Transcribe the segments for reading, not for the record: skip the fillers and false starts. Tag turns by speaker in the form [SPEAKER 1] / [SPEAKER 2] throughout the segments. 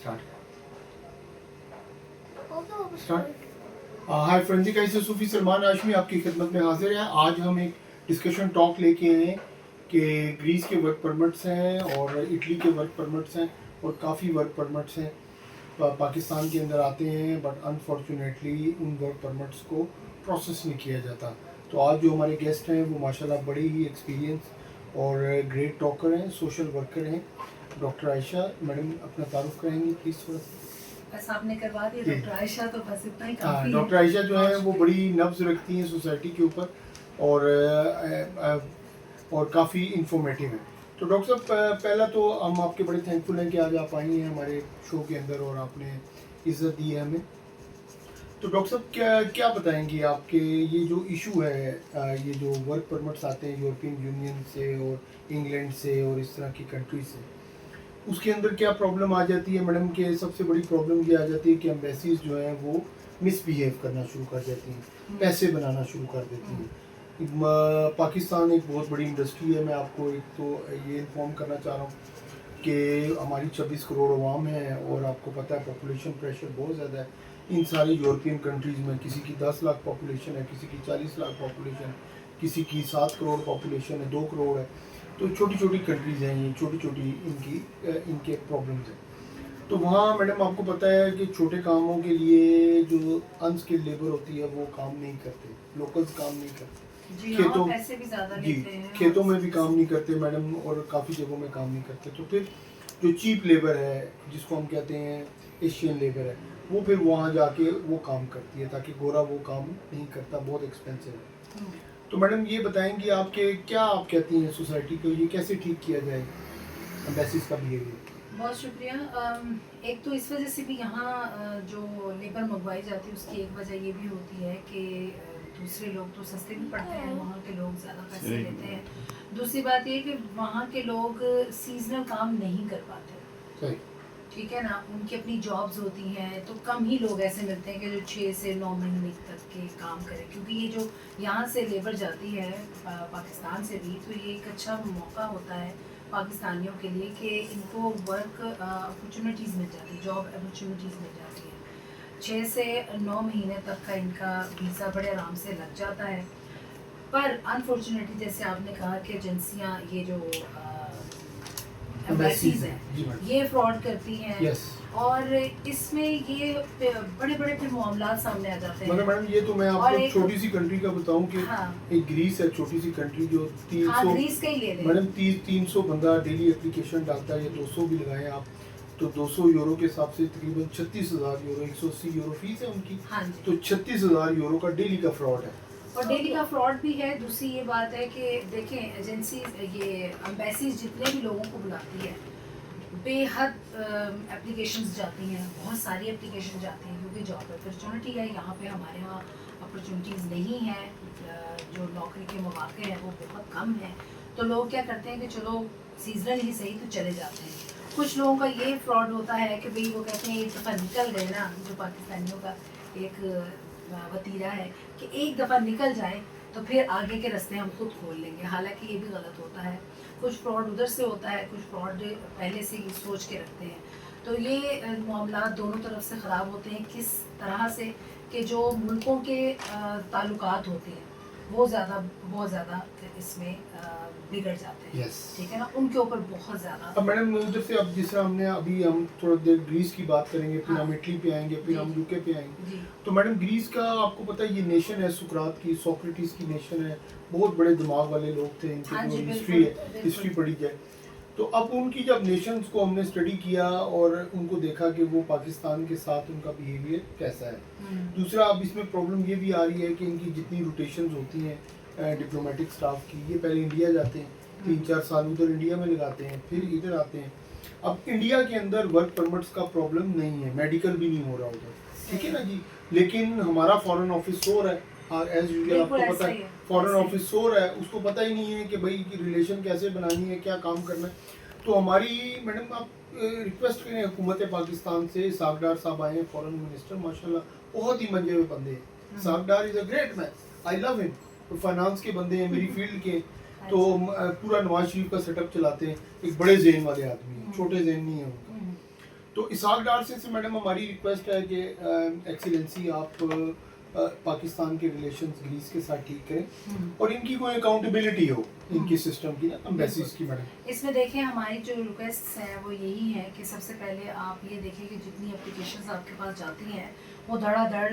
[SPEAKER 1] Hi friends, कैसे सूफी सलमान हाशमी आपकी खिदमत में हाजिर है। आज हम एक डिस्कशन टॉक लेके आए हैं कि ग्रीस के वर्क परमिट्स हैं और इटली के वर्क परमिट्स हैं और काफ़ी वर्क परमिट्स हैं पाकिस्तान के अंदर आते हैं, बट अनफॉर्चुनेटली उन वर्क परमिट्स को प्रोसेस नहीं किया जाता। तो आज जो हमारे गेस्ट हैं वो माशाल्लाह बड़े ही एक्सपीरियंस और ग्रेट टॉकर हैं, सोशल वर्कर हैं। डॉक्टर आयशा मैडम अपना तारुफ करेंगी प्लीज़ थोड़ा सा।
[SPEAKER 2] बस आपने करवा दिया डॉक्टर आयशा, तो बस इतना ही काफी है।
[SPEAKER 1] डॉक्टर आयशा जो है वो बड़ी नब्ज रखती हैं सोसाइटी के ऊपर और काफ़ी इंफॉर्मेटिव है। तो डॉक्टर साहब, पहला तो हम आपके बड़े थैंकफुल हैं कि आज आप आई हैं हमारे शो के अंदर और आपने इज़्ज़त दी है हमें। तो डॉक्टर साहब क्या बताएंगे आपके ये जो इशू है, ये जो वर्क परमिट्स आते हैं यूरोपियन यूनियन से और इंग्लैंड से और इस तरह की कंट्री से, उसके अंदर क्या प्रॉब्लम आ जाती है मैडम? के सबसे बड़ी प्रॉब्लम ये आ जाती है कि एम्बेसीज जो हैं वो मिसबिहेव करना शुरू कर देती हैं, पैसे बनाना शुरू कर देती हैं। पाकिस्तान एक बहुत बड़ी इंडस्ट्री है। मैं आपको एक तो ये इन्फॉर्म करना चाह रहा हूँ कि हमारी 26 करोड़ अवाम है और आपको पता है पॉपुलेशन प्रेशर बहुत ज़्यादा है इन सारी यूरोपियन कंट्रीज़ में। किसी की 10 लाख पॉपुलेशन है, किसी की 40 लाख पॉपुलेशन है, किसी की 7 करोड़ पॉपुलेशन है, 2 करोड़ है। तो छोटी छोटी कंट्रीज़ हैं ये, छोटी छोटी इनके प्रॉब्लम्स हैं। तो वहाँ मैडम आपको पता है कि छोटे कामों के लिए जो अनस्किल्ड लेबर होती है वो काम नहीं करते, लोकल्स काम नहीं करते, खेतों
[SPEAKER 2] पैसे भी ज़्यादा लेते हैं,
[SPEAKER 1] खेतों में भी काम नहीं करते मैडम और काफ़ी जगहों में काम नहीं करते। तो फिर जो चीप लेबर है जिसको हम कहते हैं एशियन लेबर है, वो फिर वहाँ जाके वो काम करती है, ताकि गोरा वो काम नहीं करता, बहुत एक्सपेंसिव है। तो मैडम ये बताएंगी आपके क्या आप कहती हैं सोसाइटी को ये कैसे ठीक किया जाए एम्बेसीज का बिहेवियर?
[SPEAKER 2] बहुत शुक्रिया। एक तो इस वजह से भी यहाँ जो लेबर मंगवाई जाती है उसकी एक वजह ये भी होती है कि दूसरे लोग तो सस्ते भी पड़ते हैं, वहाँ के लोग ज़्यादा पैसे लेते हैं। दूसरी बात ये कि वहाँ के लोग सीजनल काम नहीं कर पाते,
[SPEAKER 1] सही,
[SPEAKER 2] ठीक है ना। उनकी अपनी जॉब्स होती हैं, तो कम ही लोग ऐसे मिलते हैं कि जो 6 से 9 महीने तक के काम करें। क्योंकि ये जो यहाँ से लेबर जाती है पाकिस्तान से भी, तो ये एक अच्छा मौका होता है पाकिस्तानियों के लिए कि इनको वर्क अपॉर्चुनिटीज़ मिल जाती है, जॉब अपॉर्चुनिटीज़ मिल जाती है। 6 से 9 महीने तक का इनका वीज़ा बड़े आराम से लग जाता है। पर अनफॉर्चुनेटली जैसे आपने कहा कि एजेंसियाँ ये जो एम्बेसीज हैं ये फ्रॉड करती हैं।
[SPEAKER 1] yes.
[SPEAKER 2] और इसमें ये बड़े बड़े फिर मामला सामने आ जाते हैं।
[SPEAKER 1] मतलब मैडम ये तो मैं आपको छोटी सी कंट्री का बताऊं कि
[SPEAKER 2] हाँ,
[SPEAKER 1] एक ग्रीस है, छोटी सी कंट्री जो 300
[SPEAKER 2] हाँ, ग्रीस का ही ले लें
[SPEAKER 1] मैडम 300 बंदा डेली एप्लीकेशन डालता है, या 200 भी लगाएं आप तो 200 यूरो के हिसाब से तकरीबन 36,000 यूरो, 180 यूरो फीस है उनकी।
[SPEAKER 2] हाँ जी।
[SPEAKER 1] तो 36,000 यूरो का डेली का फ्रॉड है,
[SPEAKER 2] और डेली का फ्रॉड भी है। दूसरी ये बात है कि देखें एजेंसी ये एम्बेसीज जितने भी लोगों को बुलाती है बेहद एप्लीकेशंस जाती हैं, बहुत सारी एप्लीकेशन जाती हैं क्योंकि जॉब अपॉर्चुनिटी है। यहाँ पे हमारे यहाँ अपॉर्चुनिटीज़ नहीं हैं, जो नौकरी के मौके हैं वो बहुत कम हैं। तो लोग क्या करते हैं कि चलो सीजनल ही सही तो चले जाते हैं। कुछ लोगों का ये फ्रॉड होता है कि भाई वो कहते हैं एक दफ़ा निकल गए ना, जो पाकिस्तानियों का एक वतीरा है कि एक दफ़ा निकल जाए तो फिर आगे के रास्ते हम खुद खोल लेंगे। हालांकि ये भी गलत होता है। कुछ फ्रॉड उधर से होता है, कुछ फ्रॉड पहले से ही सोच के रखते हैं। तो ये मामला दोनों तरफ से ख़राब होते हैं। किस तरह से कि जो मुल्कों के ताल्लुकात होते हैं वो बहुत ज़्यादा इसमें बिगड़ जाते हैं।
[SPEAKER 1] yes.
[SPEAKER 2] ठीक है ना, उनके ऊपर बहुत ज़्यादा।
[SPEAKER 1] अब मैडम उधर से अब जिस तरह हमने अभी हम थोड़ा देर ग्रीस की बात करेंगे, फिर हम इटली पे आएंगे, फिर हम यूके पे आएंगे। तो मैडम ग्रीस का आपको पता है ये नेशन है सुकरात की, सोक्रेटिस की नेशन है, बहुत बड़े दिमाग वाले लोग थे, इनकी जो हिस्ट्री है, हिस्ट्री पढ़ी जाए तो अब उनकी जब नेशंस को हमने स्टडी किया और उनको देखा कि वो पाकिस्तान के साथ उनका बिहेवियर कैसा है। दूसरा अब इसमें प्रॉब्लम ये भी आ रही है कि इनकी जितनी रोटेशंस होती हैं डिप्लोमेटिक स्टाफ की, ये पहले इंडिया जाते हैं, 3-4 साल उधर इंडिया में लगाते हैं, फिर इधर आते हैं। अब इंडिया के अंदर वर्क परमिट्स का प्रॉब्लम नहीं है, मेडिकल भी नहीं हो रहा उधर, ठीक है ना जी, लेकिन हमारा फॉरेन ऑफिस सो रहा है एज यूजुअल। आपको पता है फॉरेन ऑफिस सो रहा है, उसको पता ही नहीं है कि भाई की रिलेशन कैसे बनानी है, क्या काम करना है। तो हमारी मैडम आप रिक्वेस्ट करें हुकूमत पाकिस्तान से, सागडार साहब आए हैं फॉरेन मिनिस्टर, माशाल्लाह बहुत ही मंजे हुए बंदे हैं। सागडार is a great man, I love him. तो फाइनेंस के बंदे हैं, मेरी फील्ड के, तो पूरा नवाज शरीफ का सेटअप चलाते हैं, एक बड़े जेन वाले आदमी हैं, छोटे जेन नहीं है उनका। تو اسحاق ڈار سے میڈم ہماری ریکویسٹ ہے کہ ایکسیلنسی آپ پاکستان کے ریلیشنز گریس کے ساتھ ٹھیک کریں اور ان کی کوئی اکاؤنٹیبلٹی ہو ان کی سسٹم کی نا امبیسیز کی میڈم.
[SPEAKER 2] اس میں دیکھیں ہماری جو ریکویسٹس ہیں وہ یہی ہے کہ سب سے پہلے آپ یہ دیکھیں کہ جتنی اپلیکیشنز آپ کے پاس جاتی ہیں وہ دھڑا دھڑ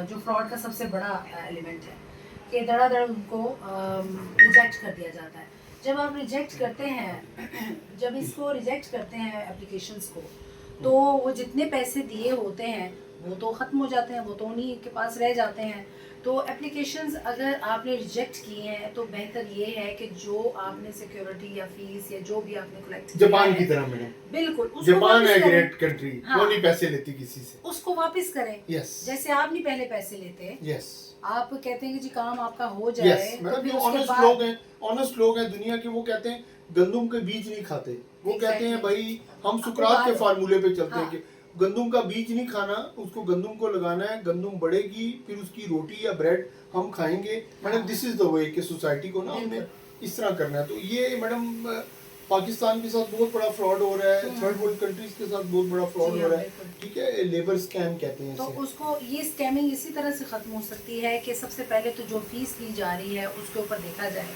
[SPEAKER 2] جو فراڈ کا سب سے بڑا ایلیمنٹ ہے کہ دھڑا دھڑ ان کو ریجیکٹ کر دیا جاتا ہے. جب آپ ریجیکٹ کرتے ہیں جب اس کو ریجیکٹ کرتے ہیں اپلیکیشنز کو تو وہ جتنے پیسے دیے ہوتے ہیں وہ تو ختم ہو جاتے ہیں, وہ تو انہیں کے پاس رہ جاتے ہیں. تو اپلیکیشنز اگر آپ نے ریجیکٹ کی ہیں تو بہتر یہ ہے کہ جو آپ نے سیکیورٹی یا فیس یا جو بھی آپ نے کلیکٹ کیا
[SPEAKER 1] جاپان کی طرح میڈم,
[SPEAKER 2] بالکل
[SPEAKER 1] جاپان ہے گریٹ کنٹری, وہ نہیں پیسے لیتی کسی سے,
[SPEAKER 2] اس کو واپس کریں.
[SPEAKER 1] یس
[SPEAKER 2] جیسے آپ نہیں پہلے پیسے لیتے,
[SPEAKER 1] یس
[SPEAKER 2] آپ کہتے ہیں کہ جی کام آپ کا ہو جائے,
[SPEAKER 1] میڈم جو آنیسٹ لوگ ہیں دنیا کے, وہ کہتے ہیں گندم کے بیج نہیں کھاتے, وہ کہتے ہیں بھائی ہم سکرات کے فارمولے پہ چلتے ہیں کہ گندم کا بیج نہیں کھانا, اس کو گندم کو لگانا ہے, گندم بڑھے گی پھر اس کی روٹی یا بریڈ ہم کھائیں گے. میڈم دس از دا وے کہ سوسائٹی کو نا ہم نے اس طرح کرنا ہے. تو یہ میڈم پاکستان کے ساتھ بہت بڑا فراڈ ہو رہا ہے, تھرڈ ورلڈ کنٹریز کے ساتھ بہت بڑا فراڈ ہو رہا ہے, ٹھیک ہے, لیبر اسکیم کہتے ہیں.
[SPEAKER 2] تو اس کو یہ اسکیمنگ اسی طرح سے ختم ہو سکتی ہے کہ سب سے پہلے تو جو فیس لی جا رہی ہے اس کے اوپر دیکھا جائے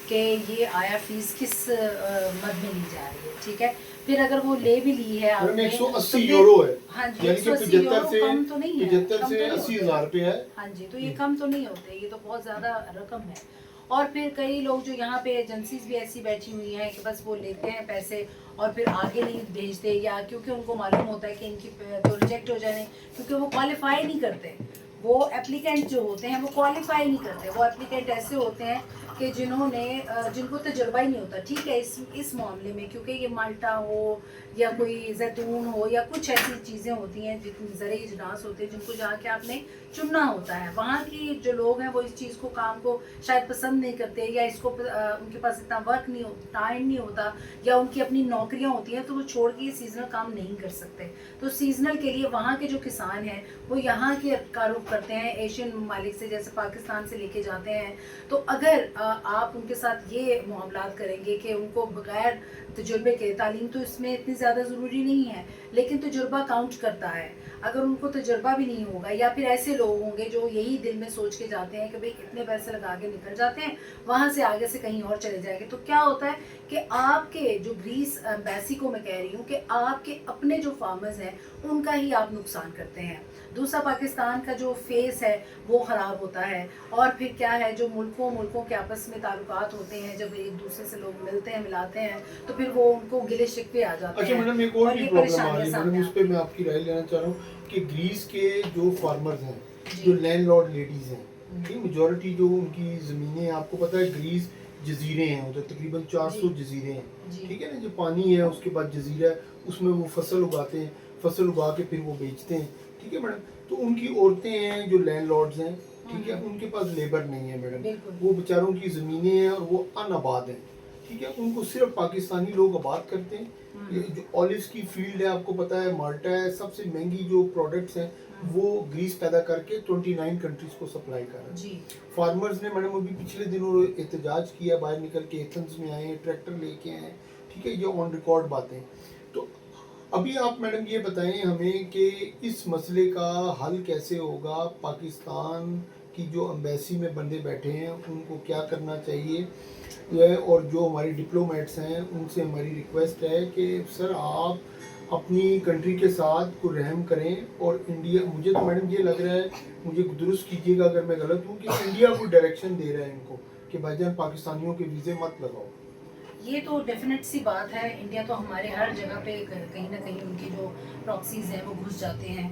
[SPEAKER 2] کہ یہ آیا فیس کس مد میں لی جا رہی ہے, ٹھیک ہے. پھر اگر وہ لے بھی لی ہے آپ نے
[SPEAKER 1] 180 یورو ہے,
[SPEAKER 2] ہاں جی,
[SPEAKER 1] یعنی کہ 75 سے
[SPEAKER 2] کم تو نہیں ہے,
[SPEAKER 1] 75 سے 80,000 روپے ہے.
[SPEAKER 2] ہاں جی, تو یہ کم تو نہیں ہوتے, یہ تو بہت زیادہ رقم ہے. اور پھر کئی لوگ جو یہاں پہ ایجنسیز بھی ایسی بیٹھی ہوئی ہیں کہ بس وہ لیتے ہیں پیسے اور پھر آگے نہیں بھیجتے, یا کیونکہ ان کو معلوم ہوتا ہے کہ ان کی تو ریجیکٹ ہو جانے, کیونکہ وہ کوالیفائی نہیں کرتے. وہ اپلیکینٹ جو ہوتے ہیں وہ کوالیفائی نہیں کرتے, وہ اپلیکینٹ ایسے ہوتے ہیں کہ جن کو تجربہ ہی نہیں ہوتا, ٹھیک ہے, اس معاملے میں, کیونکہ یہ مالٹا ہو یا کوئی زیتون ہو یا کچھ ایسی چیزیں ہوتی ہیں جتنی زرعی اجناس ہوتے ہیں جن کو جا کے آپ نے چننا ہوتا ہے. وہاں کی جو لوگ ہیں وہ اس چیز کو, کام کو شاید پسند نہیں کرتے, یا اس کو ان کے پاس اتنا ورک نہیں ہوتا, ٹائم نہیں ہوتا, یا ان کی اپنی نوکریاں ہوتی ہیں, تو وہ چھوڑ کے یہ سیزنل کام نہیں کر سکتے. تو سیزنل کے لیے وہاں کے جو کسان ہیں وہ یہاں کے کا رخ کرتے ہیں, ایشین ممالک سے جیسے پاکستان سے لے کے جاتے ہیں. تو اگر آپ ان کے ساتھ یہ معاملات کریں گے کہ ان کو بغیر تجربے کے, تعلیم تو اس میں اتنی زیادہ ضروری نہیں ہے لیکن تجربہ کاؤنٹ کرتا ہے, اگر ان کو تجربہ بھی نہیں ہوگا, یا پھر ایسے لوگ ہوں گے جو یہی دل میں سوچ کے جاتے ہیں کہ بھئی اتنے پیسے لگا کے نکل جاتے ہیں, وہاں سے آگے سے کہیں اور چلے جائیں گے, تو کیا ہوتا ہے کہ آپ کے جو گریس ایمبیسی کو میں کہہ رہی ہوں کہ آپ کے اپنے جو فارمرز ہیں ان کا ہی آپ نقصان کرتے ہیں. دوسرا پاکستان کا جو فیس ہے وہ خراب ہوتا ہے. اور پھر کیا ہے, جو ملکوں کے آپس میں تعلقات ہوتے ہیں, جب ایک دوسرے سے لوگ ملتے ہیں ملاتے ہیں تو پھر وہ ان کو گلے شکوے آ جاتے ہیں.
[SPEAKER 1] اچھا میڈم ایک اور بھی پرابلم آ رہی ہے میڈم, اس پہ میں آپ کی رائے لینا چاہ رہا ہوں کہ گریس کے جو فارمرز ہیں, جو لینڈ لارڈ لیڈیز ہیں, میجورٹی جو ان کی زمینیں, آپ کو پتہ ہے گریس جزیرے ہیں, ادھر تقریباً 400 جزیرے ہیں, ٹھیک ہے نا, جو پانی ہے اس کے بعد جزیرہ ہے, اس میں وہ فصل اگاتے ہیں, فصل اگا کے پھر وہ بیچتے ہیں, ٹھیک ہے میڈم. تو ان کی عورتیں ہیں جو لینڈ لارڈز ہیں, ٹھیک ہے, ان کے پاس لیبر نہیں ہے میڈم, وہ بیچاروں کی زمینیں ہیں اور وہ ان آباد ہیں, ٹھیک ہے, ان کو صرف پاکستانی لوگ آباد کرتے ہیں. جو اولیوز کی فیلڈ ہے, آپ کو پتہ ہے مالٹا ہے, سب سے مہنگی جو پروڈکٹس ہیں وہ گریس پیدا کر کے 29 کنٹریز کو سپلائی کر رہا ہے. فارمرز نے میڈم ابھی پچھلے دنوں احتجاج کیا, باہر نکل کے ایتھنز میں آئے ہیں, ٹریکٹر لے کے آئے ہیں, ٹھیک ہے, یہ آن ریکارڈ باتیں. تو ابھی آپ میڈم یہ بتائیں ہمیں کہ اس مسئلے کا حل کیسے ہوگا, پاکستان کی جو امبیسی میں بندے بیٹھے ہیں ان کو کیا کرنا چاہیے, اور جو ہماری ڈپلومیٹس ہیں ان سے ہماری ریکویسٹ ہے کہ سر آپ اپنی کنٹری کے ساتھ کو رحم کریں. اور انڈیا, مجھے تو میڈم یہ لگ رہا ہے, مجھے درست کیجیے گا اگر میں غلط ہوں, کہ انڈیا کو ڈائریکشن دے رہا ہے ان کو کہ بھائی جان پاکستانیوں کے ویزے مت لگاؤ.
[SPEAKER 2] یہ تو ڈیفینیٹ سی بات ہے, انڈیا تو ہمارے ہر جگہ پہ کہیں نہ کہیں ان کی جو پراکسیز ہیں وہ گھس جاتے ہیں.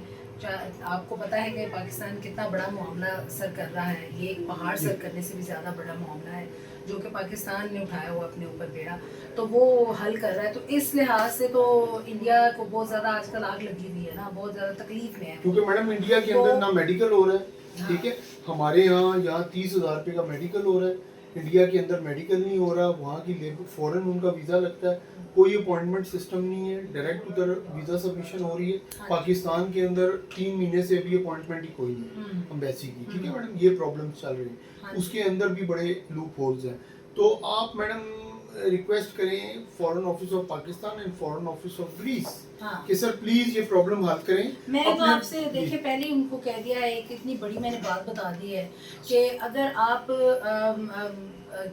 [SPEAKER 2] آپ کو پتہ ہے کہ پاکستان کتنا بڑا معاملہ سر کر رہا ہے, یہ ایک پہاڑ سر کرنے سے بھی زیادہ بڑا معاملہ ہے جو کہ پاکستان نے اٹھایا ہوا اپنے اوپر بیڑا, تو وہ حل کر رہا ہے. تو اس لحاظ سے تو انڈیا کو بہت زیادہ آج کل آگ لگی ہوئی ہے نا, بہت زیادہ تکلیف میں ہے,
[SPEAKER 1] کیونکہ میڈم انڈیا کے اندر نہ میڈیکل ہو رہا ہے, ٹھیک ہے, ہمارے یہاں 30,000 روپے کا میڈیکل ہو رہا ہے, انڈیا کے اندر میڈیکل نہیں ہو رہا. وہاں کی لیبر فوراً ان کا ویزا لگتا ہے, کوئی اپوائنٹمنٹ سسٹم نہیں ہے, ڈائریکٹ ادھر ویزا سبمیشن ہو رہی ہے. پاکستان کے اندر 3 مہینے سے ابھی اپوائنٹمنٹ ہی کوئی نہیں ہے امبیسی کی, ٹھیک ہے میڈم, یہ پرابلمس چل رہی ہیں, اس کے اندر بھی بڑے لوپ ہولز ہیں. تو آپ میڈم रिक्वेस्ट करें foreign office of Pakistan and foreign office of Greece
[SPEAKER 2] हाँ
[SPEAKER 1] कि सर प्लीज ये प्रॉब्लम हल करें।
[SPEAKER 2] मैंने तो
[SPEAKER 1] अपने-
[SPEAKER 2] आपसे देखिए पहले ही उनको कह दिया है कि इतनी बड़ी मैंने बात बता दी है कि अगर आप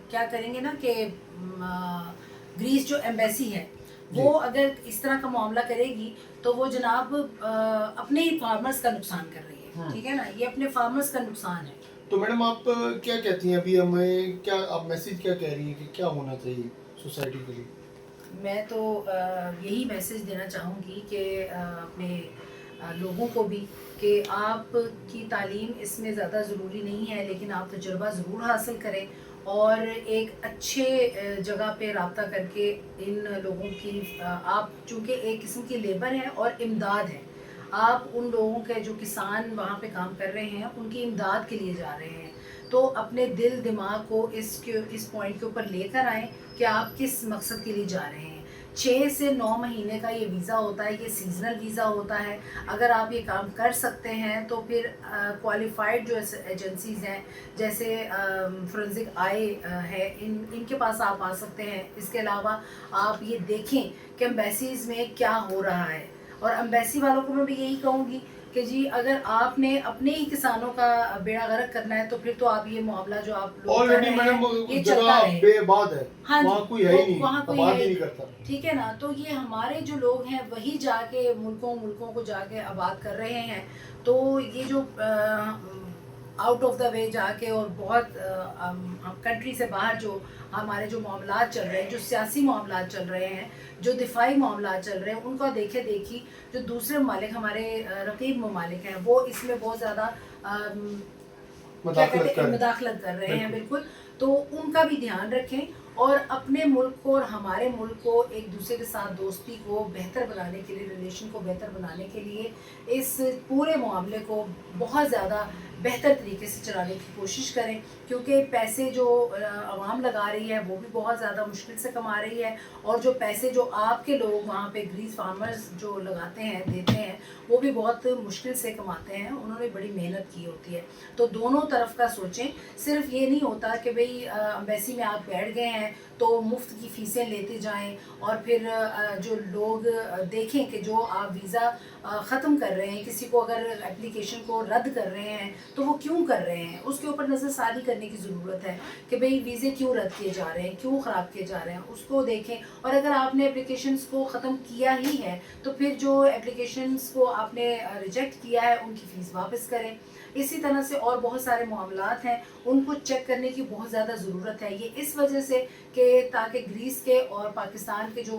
[SPEAKER 2] क्या करेंगे ना कि ग्रीस जो एम्बेसी है वो अगर इस तरह का मामला करेगी तो वो जनाब अपने ही फार्मर्स का नुकसान कर रही है, ठीक है ना, ये अपने फार्मर्स का नुकसान है।
[SPEAKER 1] तो मैडम आप क्या कहती हैं अभी हमें, क्या आप मैसेज क्या कह रही हैं कि क्या होना चाहिए सोसाइटी के लिए?
[SPEAKER 2] मैं तो यही मैसेज देना चाहूँगी कि अपने लोगों को भी कि आपकी तालीम इसमें ज़्यादा ज़रूरी नहीं है, लेकिन आप तजुर्बा ज़रूर हासिल करें और एक अच्छे जगह पे रब्ता करके इन लोगों की आप चूँकि एक किस्म की लेबर है और इमदाद है, आप उन लोगों के जो किसान वहाँ पे काम कर रहे हैं उनकी इमदाद के लिए जा रहे हैं, तो अपने दिल दिमाग को इस पॉइंट के ऊपर लेकर आएँ कि आप किस मकसद के लिए जा रहे हैं। 6 से 9 महीने का ये वीज़ा होता है, ये सीजनल वीज़ा होता है। अगर आप ये काम कर सकते हैं तो फिर क्वालिफाइड जो एजेंसीज़ हैं जैसे फोरेंसिक आई है, इनके पास आप आ सकते हैं। इसके अलावा आप ये देखें कि एम्बेसीज़ में क्या हो रहा है, और एम्बेसी वालों को मैं भी यही कहूँगी कि जी अगर आपने अपने ही किसानों का बेड़ा गर्क करना है तो फिर तो आप ये मामला जो आप लोग कर
[SPEAKER 1] ऑलरेडी
[SPEAKER 2] रहे
[SPEAKER 1] मैडम
[SPEAKER 2] हैं ये
[SPEAKER 1] जगह
[SPEAKER 2] चलता रहे।
[SPEAKER 1] बेबाद है,
[SPEAKER 2] हाँ
[SPEAKER 1] वहाँ
[SPEAKER 2] जी,
[SPEAKER 1] कोई है ही नहीं,
[SPEAKER 2] वहाँ कोई
[SPEAKER 1] आबाद
[SPEAKER 2] है
[SPEAKER 1] ही
[SPEAKER 2] ही
[SPEAKER 1] नहीं करता।
[SPEAKER 2] ठीक है ना, तो ये हमारे जो लोग हैं वही जाके मुल्कों को जाके आबाद कर रहे हैं। तो ये जो आउट ऑफ द वे जाके और बहुत कंट्री से बाहर जो हमारे जो मामलात चल रहे हैं, जो सियासी मामलात चल रहे हैं, जो दिफाई मामलात चल रहे हैं, उनका देखे देखी जो दूसरे ममालिक हमारे रकीब ममालिक हैं वो इसमें बहुत ज़्यादा क्या कहते हैं मुदाखलत कर रहे हैं, बिल्कुल। तो उनका भी ध्यान रखें और अपने मुल्क को और हमारे मुल्क को एक दूसरे के साथ दोस्ती को बेहतर बनाने के लिए, रिलेशन को बेहतर बनाने के लिए इस पूरे मामले को बहुत ज़्यादा बेहतर तरीके से चलाने की कोशिश करें, क्योंकि पैसे जो आवाम लगा रही है वो भी बहुत ज़्यादा मुश्किल से कमा रही है, और जो पैसे जो आपके लोग वहाँ पे ग्रीस फार्मर्स जो लगाते हैं देते हैं वो भी बहुत मुश्किल से कमाते हैं, उन्होंने बड़ी मेहनत की होती है। तो दोनों तरफ का सोचें, सिर्फ ये नहीं होता कि भाई एम्बेसी में आप बैठ गए हैं तो मुफ्त की फ़ीसें लेते जाएं और फिर जो लोग देखें कि जो आप वीज़ा ख़त्म कर रहे हैं, किसी को अगर एप्लीकेशन को रद्द कर रहे हैं तो वो क्यों कर रहे हैं, उसके ऊपर नज़रसानी करने की ज़रूरत है कि भाई वीज़े क्यों रद्द किए जा रहे हैं, क्यों ख़राब किए जा रहे हैं, उसको देखें। और अगर आपने एप्लीकेशंस को ख़त्म किया ही है तो फिर जो एप्लीकेशंस को आपने रिजेक्ट किया है उनकी फ़ीस वापस करें। इसी तरह से और बहुत सारे मामलात हैं, उनको चेक करने की बहुत ज़्यादा ज़रूरत है। ये इस वजह से कि ताकि ग्रीस के और पाकिस्तान के जो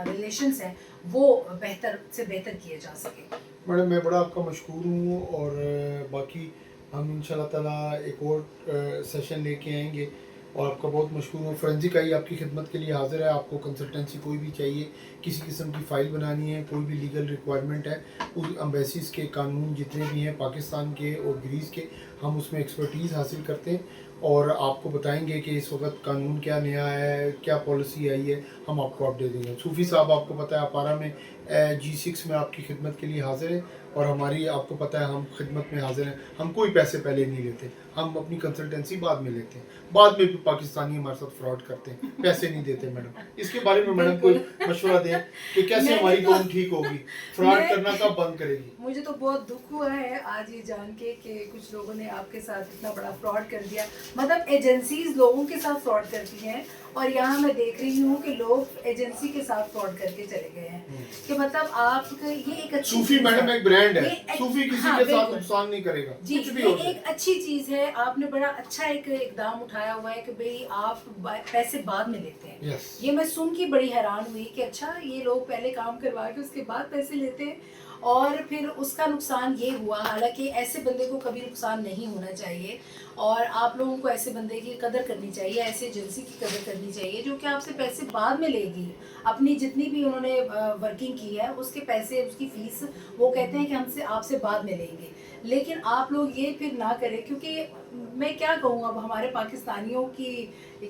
[SPEAKER 2] रिलेशंस हैं वो बेहतर से बेहतर किए जा सके।
[SPEAKER 1] मैडम मैं बड़ा आपका मशकूर हूँ, और बाकी हम इंशाल्लाह ताला एक और सेशन लेके आएंगे, और आपका बहुत मशकूर हूँ। फोरेंसिक आई आपकी खिदमत के लिए हाजिर है। आपको कंसल्टेंसी कोई भी चाहिए, किसी किस्म की फ़ाइल बनानी है, कोई भी लीगल रिक्वायरमेंट है, उस एम्बेसीज़ के कानून जितने भी हैं पाकिस्तान के और ग्रीस के, हम उसमें एक्सपर्टीज़ हासिल करते हैं और आपको बताएंगे कि इस वक्त कानून क्या नया है, क्या पॉलिसी आई है, हम आपको अपडेट देंगे। सूफ़ी साहब आपको पता है अपारा में G6 में आपकी खिदमत के लिए हाजिर है, और हमारी आपको पता है हम खिदमत में हाजिर हैं। हम कोई पैसे पहले नहीं लेते, हम अपनी कंसल्टेंसी बाद में लेते हैं। बाद में भी पाकिस्तानी हमारे साथ फ्रॉड करते हैं, पैसे नहीं देते। मैडम इसके बारे में मैडम कोई मशवरा दें कि कैसे हमारी कौम ठीक होगी, फ्रॉड करना कब बंद करेगी?
[SPEAKER 2] मुझे तो बहुत दुख हुआ है आज ये जान के कि कुछ लोगों ने आपके साथ इतना बड़ा फ्रॉड कर दिया। मतलब एजेंसीज लोगों के साथ फ्रॉड करती हैं, और यहाँ मैं देख रही हूँ कि लोग एजेंसी के साथ फ्रॉड करके चले गए हैं। कि मतलब आप ये एक अच्छी
[SPEAKER 1] सूफी मैडम एक ब्रांड है,
[SPEAKER 2] ये
[SPEAKER 1] सूफी किसी
[SPEAKER 2] हाँ,
[SPEAKER 1] के साथ
[SPEAKER 2] बिल्कुल।
[SPEAKER 1] नुकसान नहीं करेगा,
[SPEAKER 2] जी,
[SPEAKER 1] कुछ भी
[SPEAKER 2] ये
[SPEAKER 1] हो जाए।
[SPEAKER 2] एक अच्छी चीज है, आपने बड़ा अच्छा एक इकदाम उठाया हुआ है कि भाई आप पैसे बाद में लेते हैं।
[SPEAKER 1] Yes.
[SPEAKER 2] ये मैं सुन के बड़ी हैरान हुई कि अच्छा ये लोग पहले काम करवा के उसके बाद पैसे लेते हैं, और फिर उसका नुकसान ये हुआ। हालांकि ऐसे बंदे को कभी नुकसान नहीं होना चाहिए, और आप लोगों को ऐसे बंदे की कदर करनी चाहिए, ऐसे एजेंसी की कदर करनी चाहिए जो कि आपसे पैसे बाद में लेगी। अपनी जितनी भी उन्होंने वर्किंग की है उसके पैसे, उसकी फ़ीस वो कहते हैं कि हमसे आपसे बाद में लेंगे, लेकिन आप लोग ये फिर ना करें। क्योंकि मैं क्या कहूँ, अब हमारे पाकिस्तानियों की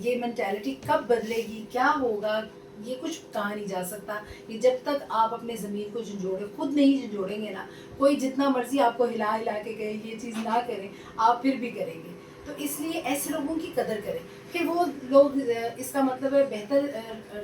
[SPEAKER 2] ये मेंटालिटी कब बदलेगी, क्या होगा, ये कुछ कहा नहीं जा सकता। ये जब तक आप अपने ज़मीर को झंझोड़े खुद नहीं झंझोड़ेंगे ना, कोई जितना मर्जी आपको हिला हिला के कहे ये चीज़ ना करें, आप फिर भी करेंगे। تو اس لیے ایسے لوگوں کی قدر کریں. پھر وہ لوگ اس کا مطلب ہے بہتر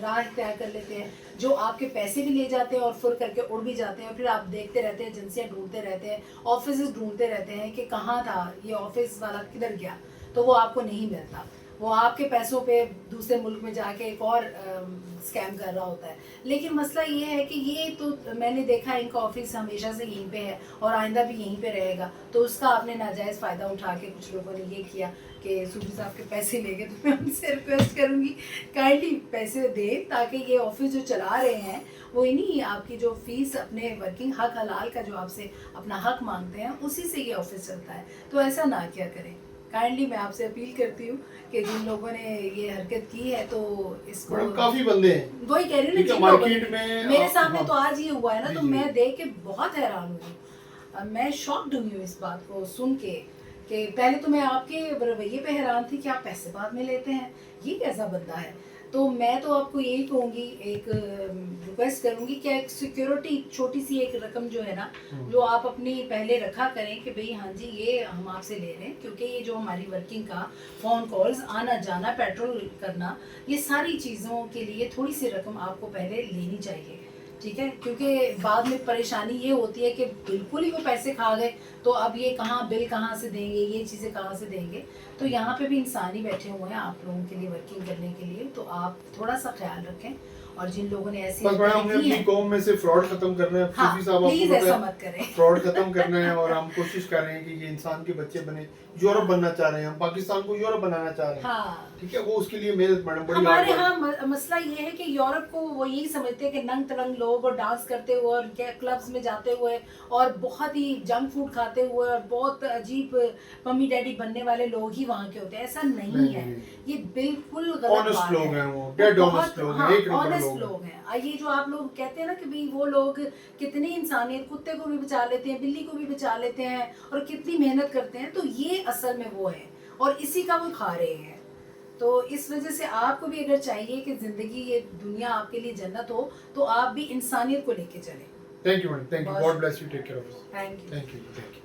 [SPEAKER 2] راہ اختیار کر لیتے ہیں جو آپ کے پیسے بھی لے جاتے ہیں اور فر کر کے اڑ بھی جاتے ہیں, اور پھر آپ دیکھتے رہتے ہیں, ایجنسیاں ڈھونڈتے رہتے ہیں, آفسز ڈھونڈتے رہتے ہیں کہ کہاں تھا یہ آفس والا, کدھر گیا, تو وہ آپ کو نہیں ملتا. وہ آپ کے پیسوں پہ دوسرے ملک میں جا کے ایک اور اسکیم کر رہا ہوتا ہے. لیکن مسئلہ یہ ہے کہ یہ تو میں نے دیکھا ان کا آفس ہمیشہ سے یہیں پہ ہے اور آئندہ بھی یہیں پہ رہے گا, تو اس کا آپ نے ناجائز فائدہ اٹھا کے کچھ لوگوں نے یہ کیا کہ صوفی صاحب کے پیسے لے گئے. تو میں ان سے ریکویسٹ کروں گی کائنڈلی پیسے دیں تاکہ یہ آفس جو چلا رہے ہیں وہ نہیں آپ کی جو فیس اپنے ورکنگ حق حلال کا جو آپ سے اپنا حق مانگتے ہیں اسی سے یہ آفس چلتا ہے. تو ایسا نہ کیا کریں. کائنڈلی میں آپ سے اپیل کرتی ہوں کہ جن لوگوں نے یہ حرکت کی ہے تو اس کو
[SPEAKER 1] کافی بندے ہیں,
[SPEAKER 2] وہی کہہ رہی ہوں نا,
[SPEAKER 1] مارکیٹ میں
[SPEAKER 2] میرے سامنے تو آج یہ ہوا ہے نا, تو
[SPEAKER 1] جی.
[SPEAKER 2] میں دیکھ کے بہت حیران ہوئی. میں شاکڈ ہوئی ہوں اس بات کو سن کے کہ پہلے تو میں آپ کے رویے پہ حیران تھی کہ آپ پیسے بعد میں لیتے ہیں, یہ کیسا بندہ ہے. تو میں تو آپ کو یہی کہوں گی, ایک ریکویسٹ کروں گی کہ ایک سیکیورٹی چھوٹی سی ایک رقم جو ہے نا جو آپ اپنی پہلے رکھا کریں کہ بھئی ہاں جی یہ ہم آپ سے لے رہے ہیں, کیونکہ یہ جو ہماری ورکنگ کا فون کالز آنا جانا پیٹرول کرنا یہ ساری چیزوں کے لیے تھوڑی سی رقم آپ کو پہلے لینی چاہیے, ٹھیک ہے. کیونکہ بعد میں پریشانی یہ ہوتی ہے کہ بالکل ہی وہ پیسے کھا گئے تو اب یہ کہاں بل کہاں سے دیں گے, یہ چیزیں کہاں سے دیں گے. تو یہاں پہ بھی انسان ہی بیٹھے ہوئے ہیں آپ لوگوں کے لیے ورکنگ کرنے کے لیے, تو آپ تھوڑا سا خیال رکھیں. اور جن لوگوں نے ایسی
[SPEAKER 1] بس میڈم ہمیں اپنی قوم میں سے فراڈ ختم کرنا ہے. صوفی صاحب آپ کو
[SPEAKER 2] ایسا مت کریں,
[SPEAKER 1] فراڈ ختم کرنا ہے, اور ہم کوشش کر رہے ہیں کہ یہ انسان کے بچے بنے, یورپ بننا چاہ رہے ہیں ہم, پاکستان کو یورپ بنانا چاہ رہے ہیں.
[SPEAKER 2] ہاں
[SPEAKER 1] ٹھیک ہے, وہ اس کے لیے محنت میڈم بڑی
[SPEAKER 2] ہمارے ہاں مسئلہ یہ ہے کہ یورپ کو وہ یہی سمجھتے ہیں کہ ننگ ترنگ لوگ اور ڈانس کرتے ہوئے اور کلبز میں جاتے ہوئے اور بہت ہی جنک فوڈ کھاتے ہوئے اور بہت عجیب ممی ڈیڈی بننے والے لوگ ہی وہاں کے ہوتے ہیں. ایسا نہیں ہے, یہ بالکل غلط بات
[SPEAKER 1] لوگ
[SPEAKER 2] ہے.
[SPEAKER 1] ہیں, وہ ڈیڈ آنیسٹ لوگ ہیں, ایک نمبر
[SPEAKER 2] لوگ ہیں. یہ جو آپ لوگ کہتے ہیں نا کہ بھئی وہ لوگ کتنی انسانیت, کتے کو بھی بچا لیتے ہیں, بلی کو بھی بچا لیتے ہیں اور کتنی محنت کرتے ہیں, تو یہ اصل میں وہ ہے اور اسی کا وہ کھا رہے ہیں. تو اس وجہ سے آپ کو بھی اگر چاہیے کہ زندگی یہ دنیا آپ کے لیے جنت ہو تو آپ بھی انسانیت کو لے کے چلیں.
[SPEAKER 1] Thank you madam, thank you, God bless you, take care of.
[SPEAKER 2] Thank you.
[SPEAKER 1] Thank you.